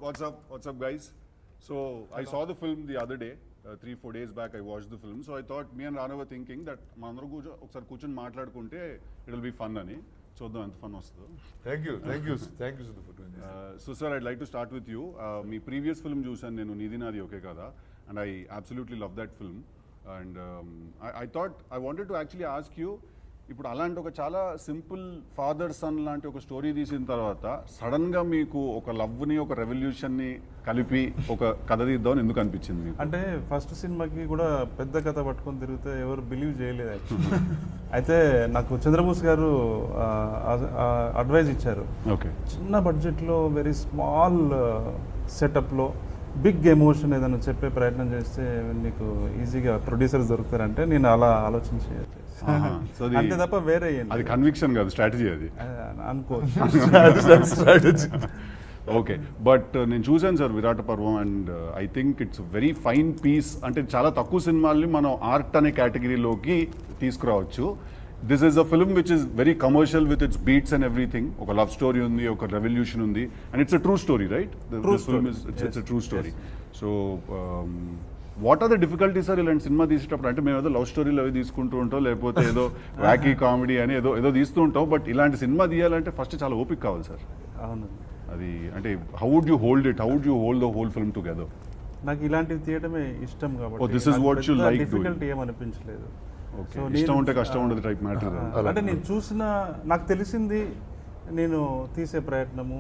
What's up, guys? So I saw the film the other day. 3-4 days back, I watched the film. So I thought me and Rana were thinking that mandaru ఒకసారి కూర్చొని మాట్లాడుకుంటే it will be fun అని. చూద్దాం ఎంత fun వస్తుందో. Thank you, Siddhu, for doing this. So sir, I'd like to start with you. Me previous film చూసాను నేను నీది నాది ఓకే కదా, and I absolutely love that film. And I thought I wanted to actually ask you, ఇప్పుడు అలాంటి ఒక చాలా simple father son లాంటి ఒక స్టోరీ తీసిన తర్వాత సడన్గా మీకు ఒక లవ్ని ఒక రెవల్యూషన్ని కలిపి ఒక కథ తీద్దామని ఎందుకు అనిపించింది? అంటే ఫస్ట్ సినిమాకి కూడా పెద్ద కథ పట్టుకొని తిరిగితే ఎవరు బిలీవ్ చేయలేదు యాక్చువల్లీ. అయితే నాకు చంద్రబోస్ గారు అడ్వైజ్ ఇచ్చారు, ఓకే చిన్న బడ్జెట్లో వెరీ స్మాల్ సెటప్లో బిగ్ ఎమోషన్ ఏదైనా చెప్పే ప్రయత్నం చేస్తే నీకు ఈజీగా ప్రొడ్యూసర్స్ దొరుకుతారంటే నేను అలా ఆలోచించి అంతే తప్ప వేరే అది కన్విక్షన్ కాదు, స్ట్రాటజీ అది అనుకోవచ్చు. ఓకే, బట్ నేను చూసాను sir Virata Parvam, and I think it's very fine piece. అంటే చాలా తక్కువ సినిమాల్ని మనం ఆర్ట్ అనే కేటగిరీలోకి తీసుకురావచ్చు. This is a film which is very commercial with its beats and everything. ఒక లవ్ స్టోరీ ఉంది, ఒక రెవల్యూషన్ ఉంది, and it's a true story, right? It's a true story. So what are the difficulties sir ఇలాంటి సినిమా తీసేటప్పుడు? అంటే మేము ఏదో లవ్ స్టోరీలు అవి తీసుకుంటూ ఉంటాం, లేకపోతే ఏదో వ్యాకీ కామెడీ అని ఏదో తీస్తూ ఉంటాం, బట్ ఇలాంటి సినిమా తీయాలంటే ఫస్ట్ చాలా ఓపిక కావాలి సార్. అవును, అది అంటే how would you hold it, how would you hold the whole film together? నాకు ఇలాంటివి తీయడమే ఇష్టం కాబట్టి this is what you like doing. Difficulty ఏమనిపించలేదు. ఓకే, ఇష్టం ఉంటే కష్టం ఉండదు టైప్ మ్యాటర్. అంటే నేను చూసిన, నాకు తెలిసింది నేను తీసే ప్రయత్నము,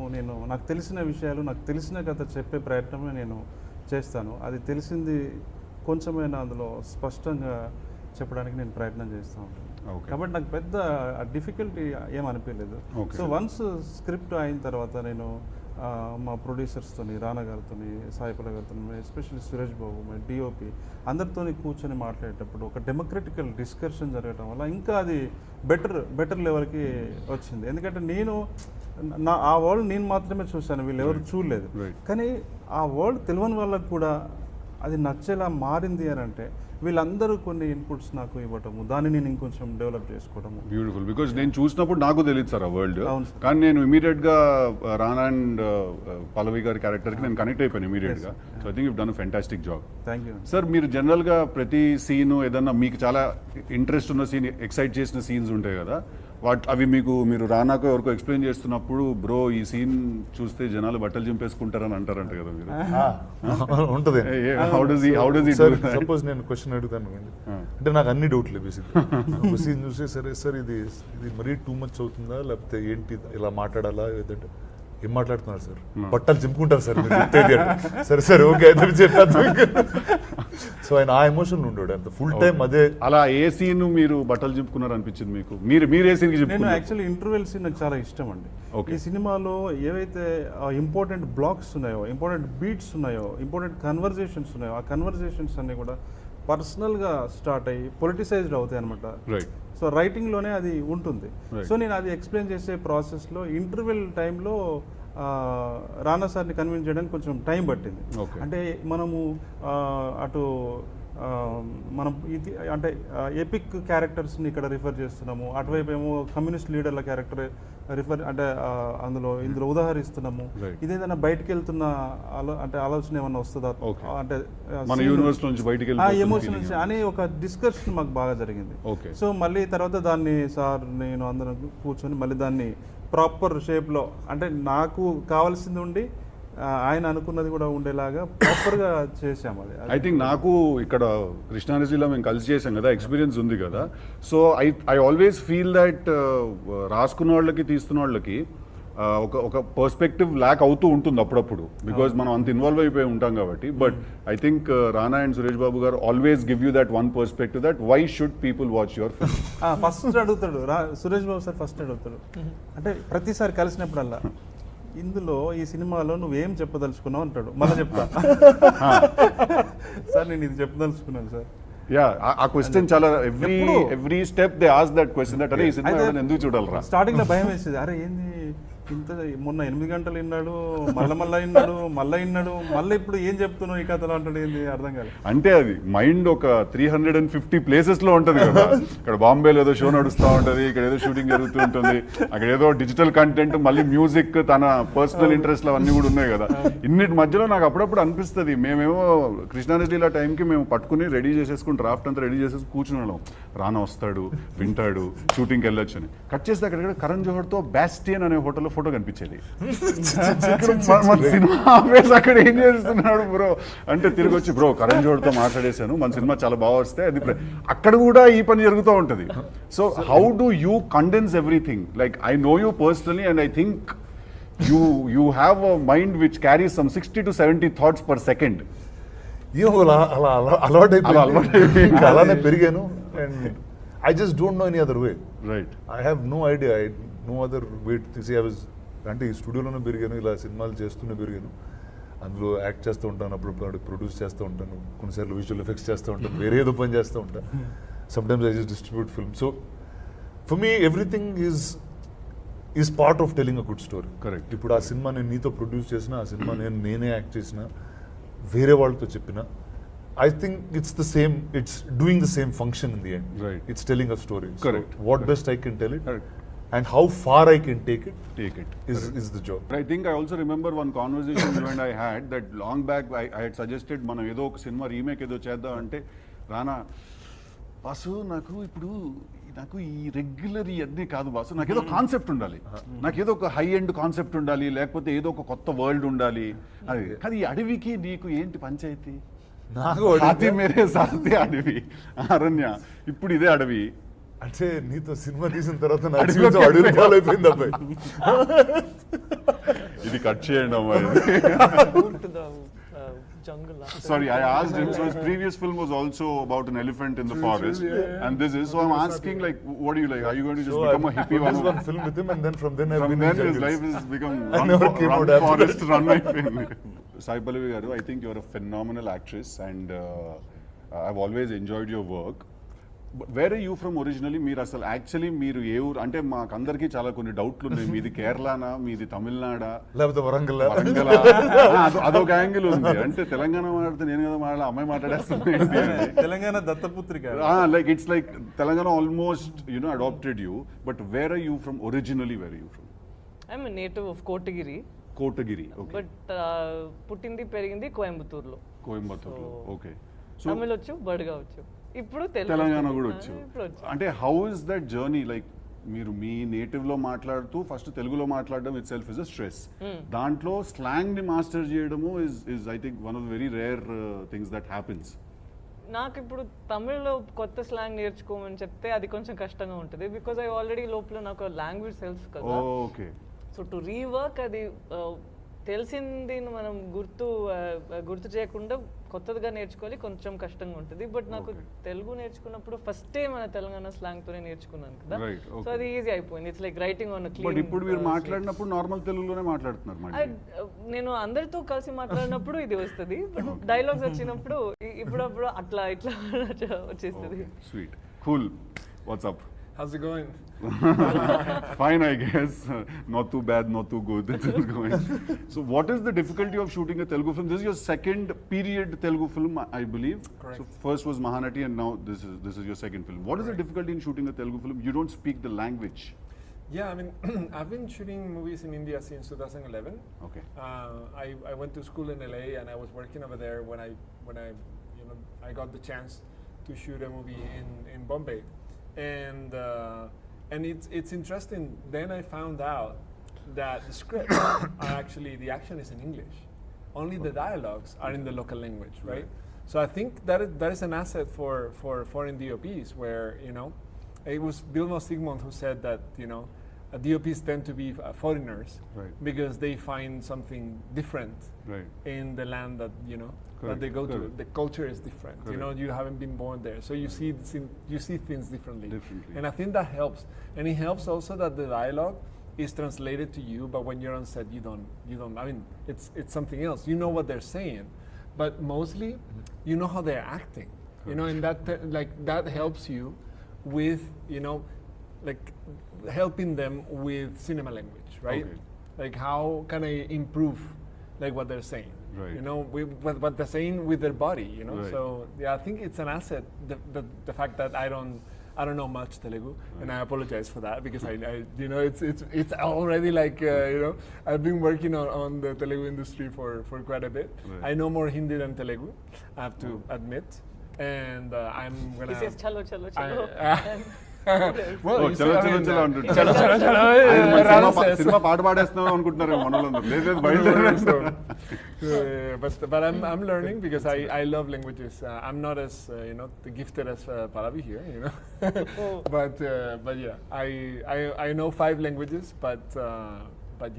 నాకు తెలిసిన విషయాలు, నాకు తెలిసిన కథ చెప్పే ప్రయత్నమే నేను చేస్తాను. అది తెలిసింది కొంచెమైనా అందులో స్పష్టంగా చెప్పడానికి నేను ప్రయత్నం చేస్తూ ఉంటాను. కాబట్టి నాకు పెద్ద డిఫికల్టీ ఏమనిపించలేదు. సో వన్స్ స్క్రిప్ట్ అయిన తర్వాత నేను మా ప్రొడ్యూసర్స్తో, రానా గారితో, సాయి పల్లవి గారితో, especially Suresh Babu, my DOP అందరితో కూర్చొని మాట్లాడేటప్పుడు ఒక డెమోక్రటికల్ డిస్కషన్ జరగడం వల్ల ఇంకా అది బెటర్ లెవెల్కి వచ్చింది. ఎందుకంటే ఆ వరల్డ్ నేను మాత్రమే చూశాను, వీళ్ళు ఎవరు చూడలేదు. కానీ ఆ వరల్డ్ తెలియని వాళ్ళకు కూడా అది నచ్చేలా మారింది అని అంటే వీళ్ళందరూ కొన్ని ఇన్పుట్స్ నాకు ఇవ్వటము, దాన్ని నేను ఇంకొంచెం డెవలప్ చేసుకోవడము. బ్యూటిఫుల్, బికాజ్ నేను చూసినప్పుడు నాకు తెలియదు సార్ ఆ వరల్డ్, కానీ నేను ఇమీడియట్గా రానా అండ్ పల్లవి గారి క్యారెక్టర్కి నేను కనెక్ట్ అయిపోయాను ఇమీడియట్గా. So I think you done a fantastic job. Thank you sir. మీరు జనరల్గా ప్రతి సీను ఏదన్నా మీకు చాలా ఇంట్రెస్ట్ ఉన్న సీన్, ఎక్సైట్ చేసిన సీన్స్ ఉంటాయి కదా, అవి మీరు రానాకు ఎవరికో ఎక్స్ప్లెయిన్ చేస్తున్నప్పుడు బ్రో ఈ సీన్ చూస్తే జనాలు బట్టలు చింపేసుకుంటారని అంటారంట కదా మీరు? ఉంటుంది. సపోజ్ నేను క్వశ్చన్ అడుగుతాను అంటే నాకు అన్ని డౌట్లు బేసిక్ సీన్ చూస్తే, సరే సార్ ఇది మరీ టూ మచ్ అవుతుందా, లేకపోతే ఏంటి ఇలా మాట్లాడాలా, ఏదంటే ఏం మాట్లాడుతున్నారు సార్, బట్టలు చింపుకుంటారు సార్ సరే సరే ఓకే అయితే చెప్పాను. సో ఆయన ఆ ఎమోషన్ ఉండడు అంత ఫుల్ టైం అదే. అలా ఏ సీన్ మీరు బట్టలు చింపుకున్నారు అనిపించింది మీకు? మీరు ఏ సీన్? నేను యాక్చువల్లీ ఇంటర్వెల్ సీన్ నాకు చాలా ఇష్టం అండి. ఈ సినిమాలో ఏవైతే ఇంపార్టెంట్ బ్లాక్స్ ఉన్నాయో, ఇంపార్టెంట్ బీట్స్ ఉన్నాయో, ఇంపార్టెంట్ కన్వర్జేషన్స్ ఉన్నాయో, ఆ కన్వర్జేషన్స్ అన్ని కూడా పర్సనల్గా స్టార్ట్ అయ్యి పొలిటిసైజ్డ్ అవుతాయి అనమాట. సో రైటింగ్లోనే అది ఉంటుంది. సో నేను అది ఎక్స్ప్లెయిన్ చేసే ప్రాసెస్లో ఇంటర్వెల్ టైంలో రానా సార్ని కన్విన్స్ చేయడానికి కొంచెం టైం పట్టింది. అంటే మనము అటు మనం ఇది అంటే ఎపిక్ క్యారెక్టర్స్ని ఇక్కడ రిఫర్ చేస్తున్నాము, అటువైపు ఏమో కమ్యూనిస్ట్ లీడర్ల క్యారెక్టర్ రిఫర్ అంటే ఇందులో ఉదాహరిస్తున్నాము. ఇదేదైనా బయటకు వెళ్తున్న అంటే ఆలోచన ఏమన్నా వస్తుందా అంటే ఎమోషన్ నుంచి అనే ఒక డిస్కషన్ మాకు బాగా జరిగింది. సో మళ్ళీ తర్వాత దాన్ని సార్ నేను అందరం కూర్చొని మళ్ళీ దాన్ని ప్రాపర్ షేప్లో, అంటే నాకు కావాల్సింది ఉండి ఆయన అనుకున్నది కూడా ఉండేలాగా ప్రాపర్గా చేసాము. అది ఐ థింక్ నాకు ఇక్కడ కృష్ణానదిలో మేము కలిసి చేసాం కదా, ఎక్స్పీరియన్స్ ఉంది కదా. So I always feel that రాసుకున్న వాళ్ళకి తీస్తున్న వాళ్ళకి ఒక పర్స్పెక్టివ్ ల్యాక్ అవుతూ ఉంటుంది అప్పుడప్పుడు, బికాజ్ మనం అంత ఇన్వాల్వ్ అయిపోయి ఉంటాం కాబట్టి. But I think Rana and Suresh Babu garu always give you that one perspective that why should people watch your film. First అడుగుతాడు సురేష్ బాబు సార్, ఫస్ట్ అడుగుతాడు అంటే ప్రతిసారి కలిసినప్పుడల్లా, ఇందులో ఈ సినిమాలో నువ్వేం చెప్పదలుచుకున్నావు అంటాడు. మళ్ళీ చెప్తా సార్ నేను ఇది చెప్పదలుచుకున్నాను సార్. ఆ క్వశ్చన్ చాలా every step they ask that question, that అరే ఈ సినిమా ఎందుకు చూడాలరా. స్టార్టింగ్ లో భయం వేసేది, అరే ఏంది ఇంత మొన్న 8 గంటలు విన్నాడు, మళ్ళా విన్నాడు, మళ్ళీ ఇప్పుడు ఏం చెప్తున్నావు ఈ కథలో అంటాడు, ఏంది అర్థం కాదు. అంటే అది మైండ్ ఒక 350 ప్లేసెస్ లో ఉంటది కదా. ఇక్కడ బాంబేలో ఏదో షో నడుస్తూ ఉంటది, ఇక్కడ ఏదో షూటింగ్ జరుగుతూ ఉంటుంది, అక్కడ ఏదో డిజిటల్ కంటెంట్, మళ్ళీ మ్యూజిక్, తన పర్సనల్ ఇంట్రెస్ట్లు అవన్నీ కూడా ఉన్నాయి కదా. ఇన్నిటి మధ్యలో నాకు అప్పుడప్పుడు అనిపిస్తుంది, మేమేమో కృష్ణానదిలో టైంకి మేము పట్టుకుని రెడీ చేసేసుకుని డ్రాఫ్ట్ అంతా రెడీ చేసేసి కూర్చుని వాళ్ళం. రానా వస్తాడు, వింటాడు, షూటింగ్కి వెళ్ళొచ్చు అని. కట్ చేస్తే అక్కడ కరణ్ జోహర్తో బ్యాస్టియన్ అనే హోటల్లో ఫోటో కనిపించేది. సినిమా ఆపేసి అక్కడ ఏం చేస్తున్నాడు బ్రో అంటే తిరిగి వచ్చి, బ్రో కరణ్ జోహర్తో మాట్లాడేశాను, మన సినిమా చాలా బాగా వస్తే అది అక్కడ కూడా ఈ పని జరుగుతూ ఉంటుంది. So how do you condense everything? Like I know you personally and I think you have a mind which carries some 60 to 70 thoughts per second. అలవాటైపోయింది, అలానే పెరిగాను. And I just don't know any other way. Right. I have no idea, no other way to see. I was అంటే ఈ స్టూడియోలోనే పెరిగాను, ఇలా సినిమాలు చేస్తూనే పెరిగాను. అందులో యాక్ట్ చేస్తూ ఉంటాను, అప్పుడు ప్రొడ్యూస్ చేస్తూ ఉంటాను, కొన్నిసార్లు విజువల్ ఎఫెక్ట్స్ చేస్తూ ఉంటాను, వేరే ఏదో పని చేస్తూ ఉంటాను. Sometimes I just distribute film. So for me everything is part of telling a good story. Correct. ఇప్పుడు ఆ సినిమా నేను నీతో ప్రొడ్యూస్ చేసిన, ఆ సినిమా నేనే యాక్ట్ చేసిన, వేరే వాళ్ళతో చెప్పిన, I think it's the same, it's doing the same function in the end. Right. It's telling a story. Correct. So what best I can tell it, Correct. and how far I can take it is the job. I think I also remember one conversation you and I had that long back. I had suggested మనం ఏదో ఒక cinema remake ఏదో చేద్దాం అంటే, రానా boss నాకు ఈ regular ఇవన్నీ కాదు బాసు, నాకు ఏదో కాన్సెప్ట్ ఉండాలి, నాకు ఏదో ఒక హై ఎండ్ కాన్సెప్ట్ ఉండాలి, లేకపోతే ఏదో ఒక కొత్త వరల్డ్ ఉండాలి. అది కానీ ఈ అడవికి నీకు ఏంటి పంచాయతీ? నాకు మేరే సాథే అడవి, అరణ్య, ఇప్పుడు ఇదే అడవి. అంటే నీతో సినిమా తీసిన తర్వాత అడవి పాలైపోయింది అబ్బాయి. ఇది కట్ చేయండి అమ్మాయి. Sorry, I asked him. So his previous film was also about an elephant in the forest, and this is. So I'm asking, like, what do you like? Are you going to just become a hippie? One film with him, and then from then his life has become run forest, run my film. Sai Pallavi garu, I think you're a phenomenal actress, and I've always enjoyed your work. But where are you from originally? మీరు అసలు actually మీరు ఏ ఊరు అంటే మాకు అందరికీ చాలా కొన్ని డౌట్లు ఉన్నాయి. మీది కేరళనా, మీది తమిళనాడా, లేకపోతే వరంగల్? అదొక యాంగిల్ ఉంది. అంటే తెలంగాణ మాట్లాడితే నేను కదా అమ్మాయి మాట్లాడేస్తుంది. తెలంగాణ దత్తపుత్రిక. Like it's like Telangana almost adopted you. But where are you from originally? Where are you from? I'm native of Kotagiri. But పుట్టింది పెరిగింది కోయంబత్తూరులో. ఓకే. తమిళ్ వచ్చు, బడుగా వచ్చు, ఇప్పుడు తెలంగాణ కూడా వచ్చు. అంటే how is that journey? Like మీరు మీ నేటివ్ లో మాట్లాడుతూ ఫస్ట్ తెలుగులో మాట్లాడడం it self is a stress. దాంట్లో స్లాంగ్ ని మాస్టర్ చేయడము is I think one of the very rare things that happens. నాకు ఇప్పుడు తమిళ్లో కొత్త స్లాంగ్ నేర్చుకోమని చెప్తే అది కొంచెం కష్టంగా ఉంటుంది, బికాజ్ ఐ ఆల్రెడీ లోపల నాకు లాంగ్వేజ్ సెల్ఫ్ కదా. ఓకే. సో టు రీవర్క్ అది తెలిసింది మనం గుర్తు చేయకుండా కొత్తదిగా నేర్చుకోవాలి, కొంచెం కష్టంగా ఉంటుంది. బట్ నాకు తెలుగు నేర్చుకున్నప్పుడు ఫస్టే మన తెలంగాణ స్లాంగ్ తోనే నేర్చుకున్నాను కదా, సో అది ఈజీ అయిపోయింది. It's like writing on clean. ఇప్పుడు మీరు మాట్లాడినప్పుడు నార్మల్ తెలుగులోనే మాట్లాడుతున్నారు. నేను అందరితో కలిసి మాట్లాడినప్పుడు ఇది వస్తుంది, బట్ డైలాగ్స్ వచ్చినప్పుడు ఇప్పుడప్పుడు అట్లా ఇట్లా వచ్చేస్తుంది. Sweet, cool. What's up? How's it going? Fine, I guess. Not too bad, not too good. It's going. So, what is the difficulty of shooting a Telugu film? This is your second period Telugu film, I believe. Correct. So, first was Mahanati, and now this is your second film. What is the difficulty in shooting a Telugu film? You don't speak the language. Yeah, I mean, I've been shooting movies in India since 2011. Okay. I went to school in LA, and I was working over there when I I got the chance to shoot a movie in Bombay. And it's interesting. Then I found out that the scripts are actually, the action is in English. Only the dialogues are in the local language, right? So I think that is an asset for foreign DOPs, where it was Vilmos Zsigmond who said that DOPs tend to be foreigners, right, because they find something different, right, in the land that that they go to. The culture is different. Correct. You haven't been born there, so you see things differently. And I think that helps. And it helps also that the dialogue is translated to you, but when you're on set, you don't. I mean, it's something else. You know what they're saying, but mostly you know how they're acting. And that helps you with like helping them with cinema language, right? Okay. like how can I improve like what they're saying, Right. you know, what they're saying with their body, you know. Right. So yeah, I think it's an asset, the fact that I don't know much Telugu, and I apologize for that because I you know, it's already like you know, I've been working on the Telugu industry for quite a bit. Right. I know more Hindi than Telugu, I have to admit, and I'm He gonna. says chalo chalo chalo. Well, Oh, you chalo, see, I chalo, mean, chalo అంటుంటారు. chalo, chalo, chalo, ఆయన మన Rana cinema says. Cinema పాట పాడేస్తున్నాం అనుకుంటున్నారు మనోళ్ళందరూ. లేదు లేదు, బయలుదేరేస్తాం. But I'm learning because I love languages. I'm not as you know, gifted as Pallavi here, you know. But yeah, I know 5 languages, but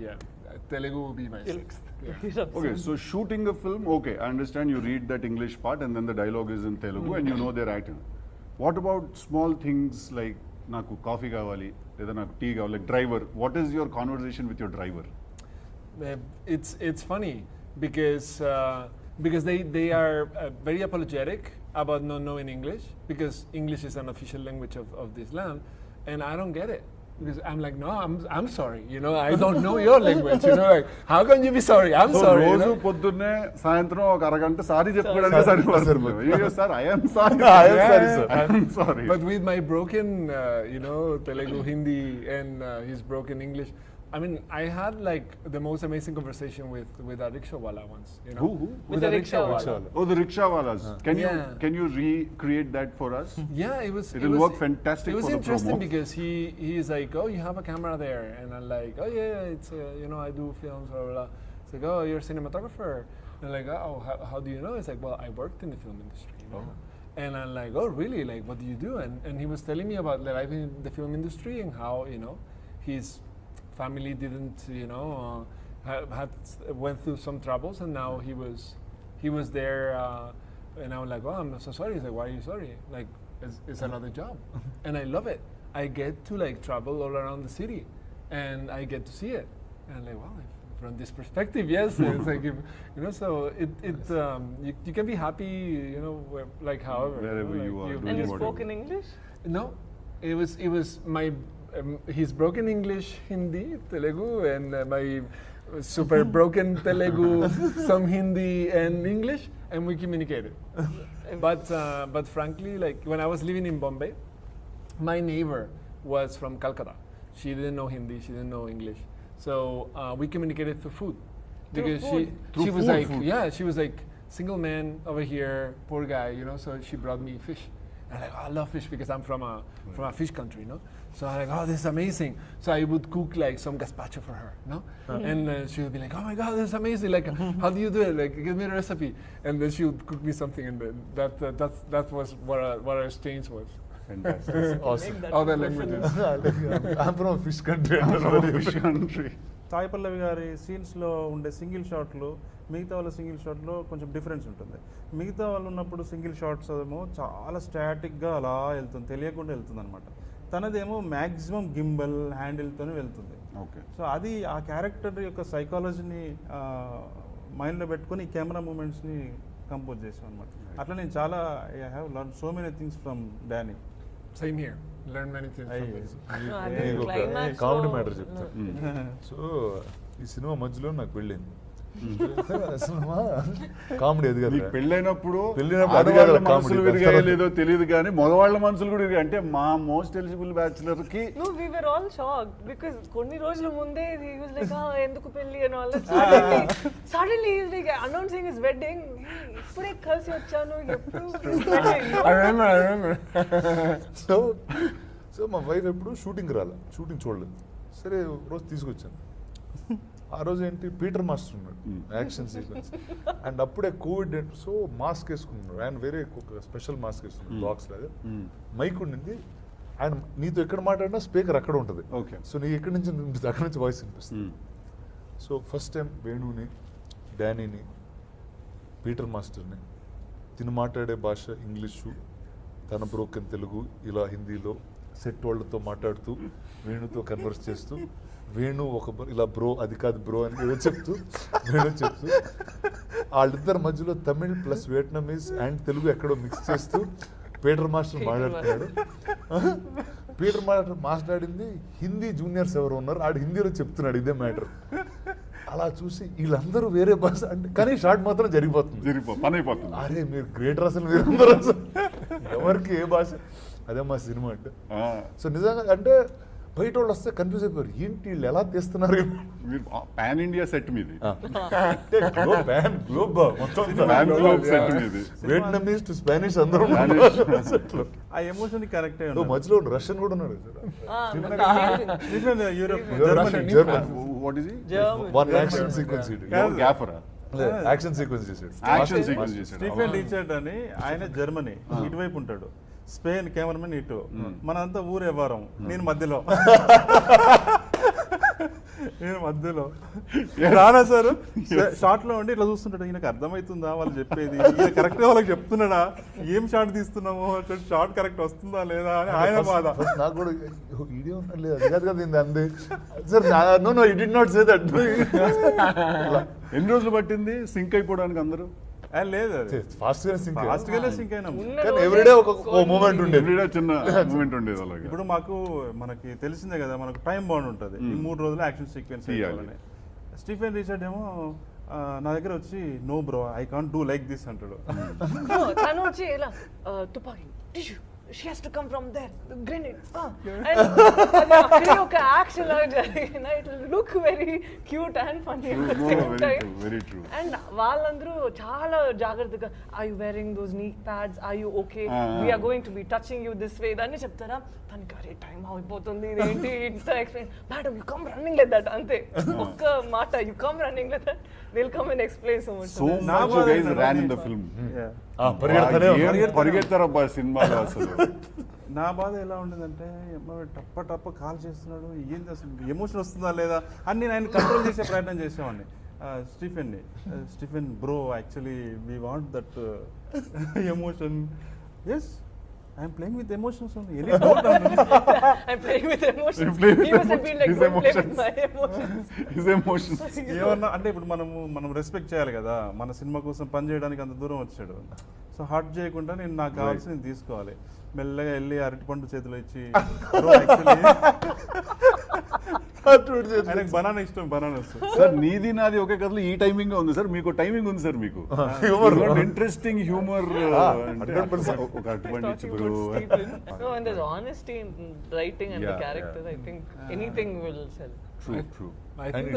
yeah, Telugu will be my 6th. Yeah. Okay, so shooting a film, okay, I understand you read that English part and then the dialogue is in Telugu and you know they're acting. What about small things like నాకు coffee కావాలి లేదా నాకు tea కావాలి, like driver, what is your conversation with your driver? It's funny because they are very apologetic about not knowing English, because English is an official language of this land, and I don't get it. Because I'm like, no, I'm sorry, you know, I don't know your language, you know, like, how can you be sorry? I'm So sorry. You రోజు know? పొద్దున్నే సాయంత్రం ఒక అరగంట sorry చెప్పుకోవడానికి సరిపోతుంది. అయ్యో sir, I am sorry. I am sorry, sir. I am sorry. But with my broken, you know, Telugu, Hindi, and his broken English, I mean, I had like the most amazing conversation with a rickshaw wala once, you know. Who? With a rickshaw wala. Oh, the rickshaw walas. Yeah. Can you recreate that for us? Yeah, it was. It'll work fantastic It was for the interesting promo. because he's like, oh, you have a camera there, and I'm like, oh yeah, it's you know, I do films, blah blah blah. It's like, oh, you're a cinematographer. And I'm like, oh, how do you know? It's like, well, I worked in the film industry. You know? And I'm like, oh really? Like, what do you do? And he was telling me about the life in the film industry and how, you know, his family didn't, you know, went through some troubles, and now he was there, and I was like, oh, I'm so sorry. He's like, why are you sorry? Like, it's another job, and I love it. I get to like travel all around the city, and I get to see it, and I'm like, wow. From this perspective, yes, it's like, you know, so you can be happy, you know, like however, Wherever like, you are doing And you whatever. spoke in English? No, it was my his broken English, Hindi, Telugu, and my super broken Telugu, some Hindi and English, and we communicated. But frankly, like when I was living in Bombay, my neighbor was from Calcutta. She didn't know Hindi, she didn't know English, so we communicated through food. Because food? she was like, yeah, she was like, single man over here, poor guy, you know. So she brought me fish. And I'm like, oh, I love fish because I'm from a fish country, you know. So I'm like, oh, this is amazing. So I would cook like some gazpacho for her, no? And she would be like, oh my God, this is amazing. Like, how do you do it? Like, give me a recipe. And then she would cook me something, and then that was what our exchange was. Fantastic. Awesome. Make that Other professional. languages. I'm from a fish country. Fish country. Sai Pallavi గారి సీన్స్లో ఉండే single షాట్లు మిగతా వాళ్ళ single షాట్లో కొంచెం difference ఉంటుంది. మిగతా వాళ్ళు ఉన్నప్పుడు సింగిల్ షాట్స్ ఏమో చాలా స్టాటిక్గా అలా వెళ్తుంది, తెలియకుండా వెళ్తుంది అనమాట. తనదేమో మ్యాక్సిమం గింబల్ హ్యాండిల్తోనే వెళ్తుంది. Okay. సో అది ఆ క్యారెక్టర్ యొక్క సైకాలజీని మైండ్లో పెట్టుకొని ఈ కెమెరా మూమెంట్స్ని కంపోజ్ చేసాం అనమాట. అట్లా నేను చాలా I have learn so many things from Danny. Same here. Learn many things from this. No, అది నీకు ఒక climax కామెడీ లో- మ్యాటర్ చెప్తాను. సో ఈ సినిమా మధ్యలో నాకు పెళ్ళింది. సినిమా కామెడీ అది నీకు కదా. పెళ్ళైనప్పుడు పెళ్ళైనప్పుడు అది ఆడవాళ్ళ కాదు మనసులు comedy. విరిగాయో లేదో తెలియదు కానీ మగవాళ్ళ మనసులు కూడా విరిగాయి. అంటే మా మోస్ట్ ఎలిజిబుల్ బ్యాచులర్ కి No, we were all shocked because కొన్ని రోజుల ముందే he was like, ఎందుకు పెళ్లి and all that. Suddenly he's like announcing his wedding. ఇప్పుడే కలిసి వచ్చాను, ఎప్పుడు wedding? I remember. సో మా వైఫ్ ఎప్పుడు షూటింగ్ చూడలేదు. సరే రోజు తీసుకొచ్చాను. ఆ రోజు ఏంటి, పీటర్ మాస్టర్ ఉన్నాడు యాక్షన్ సీక్వెన్స్, అండ్ అప్పుడే కోవిడ్, సో మాస్క్ వేసుకున్నాడు ఆయన, వేరే ఒక స్పెషల్ మాస్క్ వేసుకున్నాడు బాక్స్ లాగా. మైక్ ఉండింది, ఆయన నీతో ఎక్కడ మాట్లాడినా స్పీకర్ అక్కడ ఉంటుంది. Okay. సో నీ ఎక్కడి నుంచి వినిపిస్తుంది, అక్కడ నుంచి వాయిస్ వినిపిస్తుంది. సో ఫస్ట్ టైం వేణుని, డానీని, పీటర్ మాస్టర్ని, తిను మాట్లాడే భాష ఇంగ్లీషు, తన బ్రోకెన్ తెలుగు, ఇలా హిందీలో సెట్ వాళ్ళతో మాట్లాడుతూ వేణుతో కన్వర్స్ చేస్తూ, వేణు ఒక ఇలా బ్రో అది కాదు బ్రో అని ఏదో చెప్తూ, వేణు చెప్తూ, వాళ్ళిద్దరి మధ్యలో Tamil plus Vietnamese and Telugu ఎక్కడో మిక్స్ చేస్తూ పీటర్ మాస్టర్ మాట్లాడుతున్నాడు. పీటర్ మాస్టర్ మాట్లాడింది హిందీ జూనియర్స్ ఎవరు ఉన్నారు, ఆడు హిందీలో చెప్తున్నాడు ఇదే మ్యాటర్. అలా చూసి వీళ్ళందరూ వేరే భాష అంటే కానీ షార్ట్ మాత్రం జరిగిపోతుంది. పని అయిపోతుంది. అరే మీరు గ్రేటర్ అసలు మీరందరూ అసలు ఎవరికి ఏ భాష అదే మా సినిమా అంటే. సో నిజంగా అంటే బయట వాళ్ళు వస్తే కన్ఫ్యూజ్ అయిపోయారు, ఏంటి వీళ్ళు ఎలా తీస్తున్నారు. మీరు పాన్ ఇండియా సెట్ మీది, వియట్నామీస్ టు స్పానిష్ అందరూ ఆ ఎమోషన్ కరెక్ట్. మధ్యలో రష్యన్ కూడా ఉన్నాడు. యాక్షన్ సీక్వెన్స్ చేశాడు. స్టీఫెన్ రిచర్డ్ అని ఆయన జర్మనీ, ఇటువైపు ఉంటాడు. స్పెయిన్ కెమెరామెన్ ఇటు, మనంతా ఊరు వ్యవహారం. నేను మధ్యలో రానా సార్ షార్ట్ లో ఉండి ఇట్లా చూస్తుంటాడు. ఈయనకు అర్థమవుతుందా వాళ్ళు చెప్పేది, ఈయన కరెక్ట్ గా వాళ్ళకి చెప్తున్నాడా, ఏం షార్ట్ తీస్తున్నాము, షార్ట్ కరెక్ట్ వస్తుందా లేదా అని ఆయన బాధ. నాకు కూడా వీడియో అంది sir, no it did not say that. ఎన్ని రోజులు పట్టింది సింక్ అయిపోవడానికి అందరూ? లేదు ఫాస్ట్ గానే సింక్ అయినా. ఎవ్రీడే ఒక మూమెంట్ ఉండేది, ఎవ్రీడే చిన్న మూమెంట్ ఉండేది అలాగే. ఇప్పుడు మనకి తెలిసిందే కదా, మనకు టైం బాండ్ ఉంటుంది. ఈ 3 రోజులు యాక్షన్ సీక్వెన్స్ చేయాలని. స్టీఫెన్ రిచర్డ్ ఏమో నా దగ్గర వచ్చి no bro I can't do like this అంటాడు. తను వచ్చి ఇలా తుపాకీ tissue she has to come from there, the grenade, and అది ఒక యాక్షన్ లాగా జరిగిన, it will look very cute and funny at the same time. Very true. And వాళ్ళందరూ చాలా జాగ్రత్తగా, are you wearing those knee pads, are you okay, we are going to be touching you this way అని చెప్తారా. తనకి అరే time అయిపోతుంది, ఇదేంటి ఇంత explain, madam you come running like that, అంతే ఒక్క మాట, you come running like that, they'll come and explain so much. So much you guys ran in the film. పరిగెత్తారబ్బా సినిమాలో అసలు. నా బాధ ఎలా ఉండేదంటే టప్ప కాల్ చేస్తున్నాడు, ఏంది అసలు ఎమోషన్ వస్తుందా లేదా అని నేను ఆయన కంట్రోల్ చేసే ప్రయత్నం చేసేవాడిని. Stephen bro actually we want that emotion. Yes I'm playing with emotions only. Any doubt on it? I'm playing with emotions. He must have been like, don't play with my emotions. His emotions. ఏమన్నా అంటే ఇప్పుడు మనం respect చేయాలి కదా, మన cinema కోసం పని చేయడానికి అంత దూరం వచ్చాడు. సో హర్ట్ చేయకుండా నాకు కావాల్సి నేను తీసుకోవాలి. మెల్లగా వెళ్ళి అరటిపండు చేతిలో ఇచ్చి, ఆయనకు బనానా ఇష్టం, బనానాస్. సార్ నీది నాది ఒకే కథలో ఈ టైమింగ్ ఉంది సార్, మీకు టైమింగ్ ఉంది సార్, మీకు ఇంట్రెస్టింగ్ హ్యూమర్. ఒక అరటిపండు ఇచ్చి bro. No, and there's honesty in writing and the character. I think anything will sell. True. I think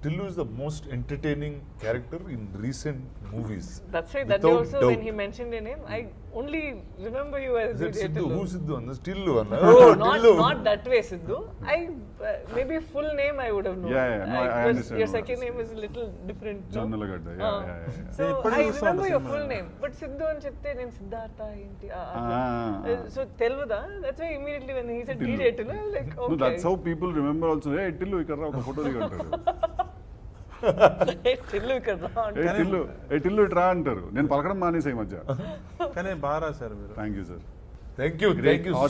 Tillu is the most entertaining character in recent movies. That's right. That day also when he mentioned your name, I only remember you as Siddhu. Who's Siddhu? Tillu. Not that way, Siddhu. Maybe full name I would have known. Yeah. No, I understand. Your second name is a little different. Janalagadda. Yeah. So I remember your full name, but Siddhu అని చెప్తే నేను సిద్ధార్థ ఏంటి so తెలుగుదా. That's why immediately when he said DJ Tillu, I was like okay. No, that's how people remember also. Hey Tillu ఇక్కడ రా ఒక photo దిగంటారు. Tillu ఇక్కడ రా అంటారు. Tillu ఇట్రా అంటారు. నేను పలకడం మానేసే ఈ మధ్య. కానీ బాగా రాశారు మీరు. Thank you sir. Thank you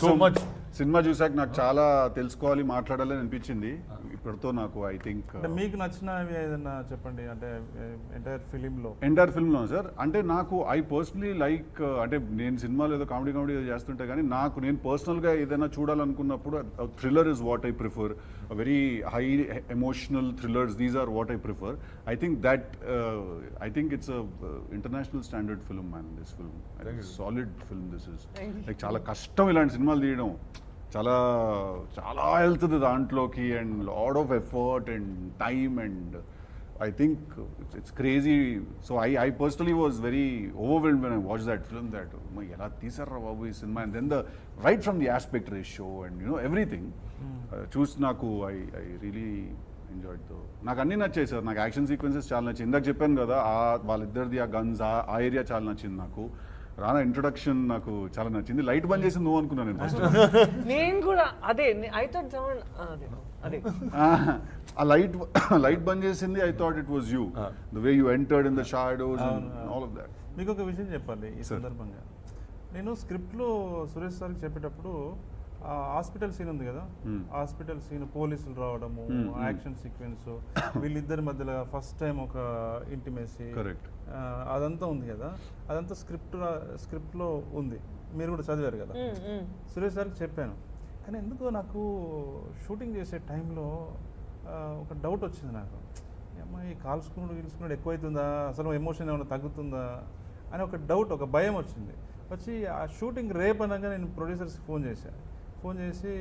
so much. Cinema చూసాక నాకు చాలా తెలుసుకోవాలి, మాట్లాడాలి అనిపించింది. ఇప్పటితో నాకు ఐ థింక్ మీకు నచ్చినవి ఏదన్నా చెప్పండి, అంటే ఎంటైర్ ఫిల్మ్లో సార్. అంటే నాకు ఐ పర్సనలీ లైక్, అంటే నేను సినిమాలో ఏదో కామెడీ ఏదో చేస్తుంటే కానీ నేను పర్సనల్గా ఏదైనా చూడాలనుకున్నప్పుడు thriller is what I prefer. Very high emotional thrillers, these are what I prefer. I think it's international standard film man. This film solid film. This is like చాలా కష్టం ఇలాంటి సినిమాలు తీయడం, చాలా చాలా వెళ్తుంది దాంట్లోకి, and lot of effort and time, and I think it's crazy. So I personally was very overwhelmed when I watch that film, that ఎలా తీసారా బాబు ఈ cinema. And then right from the aspect ratio and everything చూసి నాకు I really enjoyed దో. నాకు అన్నీ నచ్చాయి sir. నాకు యాక్షన్ సీక్వెన్సెస్ చాలా నచ్చింది. ఇందాక చెప్పాను కదా, వాళ్ళిద్దరిది ఆ గన్స్, ఆ ఏరియా చాలా నచ్చింది నాకు. రానా ఇంట్రొడక్షన్ నాకు చాలా నచ్చింది. లైట్ బంద్ చేసింది నువ్వు అనుకున్నాను నేను ఫస్ట్. నేను కూడా అదే ఐ థాట్ అదే ఆ లైట్ బంద్ చేసింది. I thought it was you, the way you entered in the shadows and all of that. మీకు ఒక విషయం చెప్పాలి ఈ సందర్భంగా. నేను స్క్రిప్ట్లో సురేష్ సార్కి చెప్పేటప్పుడు హాస్పిటల్ సీన్ ఉంది కదా, హాస్పిటల్ సీన్, పోలీసులు రావడము, యాక్షన్ సీక్వెన్స్, వీళ్ళిద్దరి మధ్యలో ఫస్ట్ టైం ఒక ఇంటిమేసీ, అదంతా ఉంది కదా, అదంతా స్క్రిప్ట్లో ఉంది. మీరు కూడా చదివారు కదా. సురేష్ సార్కి చెప్పాను, కానీ ఎందుకో నాకు షూటింగ్ చేసే టైంలో ఒక డౌట్ వచ్చింది నాకు. అమ్మాయి కాల్చుకున్నాడు ఎక్కువైతుందా, అసలు ఎమోషన్ ఏమైనా తగ్గుతుందా అని ఒక డౌట్, ఒక భయం వచ్చింది. వచ్చి ఆ షూటింగ్ రేపు అనగా నేను ప్రొడ్యూసర్స్కి ఫోన్ చేసి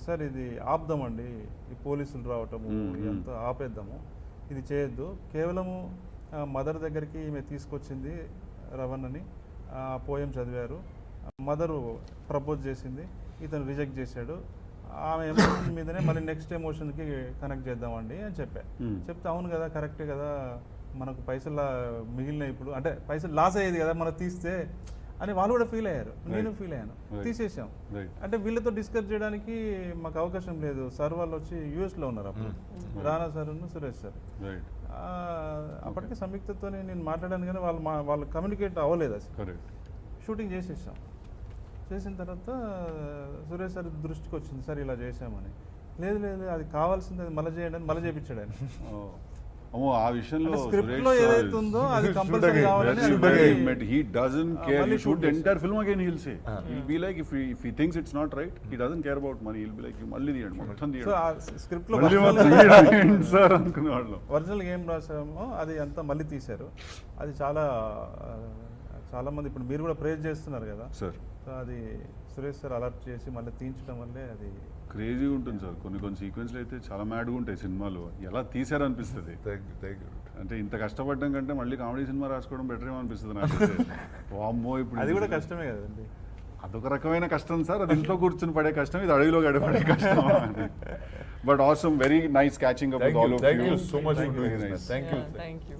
సార్ ఇది ఆపుదామండి, ఈ పోలీసులు రావటము ఇదంతా ఆపేద్దాము, ఇది చేయొద్దు, కేవలము మదర్ దగ్గరికి ఈమె తీసుకొచ్చింది రవణని, ఆ పోయం చదివారు, మదరు ప్రపోజ్ చేసింది, ఇతను రిజెక్ట్ చేశాడు, ఆమె ఎమోషన్ మీదనే మళ్ళీ నెక్స్ట్ ఎమోషన్కి కనెక్ట్ చేద్దామండి అని చెప్తే అవును కదా కరెక్టే కదా, మనకు పైసలు మిగిలిన ఇప్పుడు అంటే పైసలు లాస్ అయ్యేది కదా మనం తీస్తే అని వాళ్ళు కూడా ఫీల్ అయ్యారు, నేను ఫీల్ అయ్యాను. తీసేసాం. అంటే వీళ్ళతో డిస్కస్ చేయడానికి మాకు అవకాశం లేదు. సార్ వాళ్ళు వచ్చి యూఎస్లో ఉన్నారు అప్పుడు, రానా సార్ సురేష్ సార్. అప్పటికే సంయుక్తతో నేను మాట్లాడాను కానీ వాళ్ళు కమ్యూనికేట్ అవ్వలేదు అసలు. షూటింగ్ చేసేసాం. చేసిన తర్వాత సురేష్ సార్ దృష్టికి వచ్చింది, సార్ ఇలా చేసామని. లేదు లేదు అది కావాల్సింది, అది మళ్ళీ చేయండి అని మళ్ళీ చేయించాడు ఆయన. ఆ విషయంలో స్క్రిప్ట్ లో ఏదైతే ఉందో అది కంపల్సరీ కావాలని he doesn't care. You shoot the entire film again, he'll say. He'll be like, if he thinks it's not right, he doesn't care about money. He'll be like, మళ్ళీ తీయండి మొత్తం తీయండి. సో ఆ స్క్రిప్ట్ లో sir అనుకునేవాళ్ళు original ఏం రాసామో అది అంతా మళ్ళీ తీశారు. అది చాలా మంది ఇప్పుడు మీరు కూడా ప్రేజ్ చేస్తున్నారు కదా సార్. సో అది సురేష్ సార్ అలర్ట్ చేసి మళ్ళీ తీయించడం వల్లే అది క్రేజీగా ఉంటుంది సార్. కొన్ని సీక్వెన్స్లు అయితే చాలా మ్యాడ్గా ఉంటాయి సినిమాలు, ఎలా తీసారనిపిస్తుంది. అంటే ఇంత కష్టపడడం కంటే మళ్ళీ కామెడీ సినిమా రాసుకోవడం బెటర్ ఏమో అనిపిస్తుంది నాకు. వామ్మో, ఇప్పుడు అది కూడా కష్టమే కదండి. అదొక రకమైన కష్టం సార్, అది ఇంట్లో కూర్చుని పడే కష్టం, ఇది అడవిలో గడపడే కష్టం. But awesome, very nice catching up with all of you. Thank you so much for doing this. Thank you. Thank you.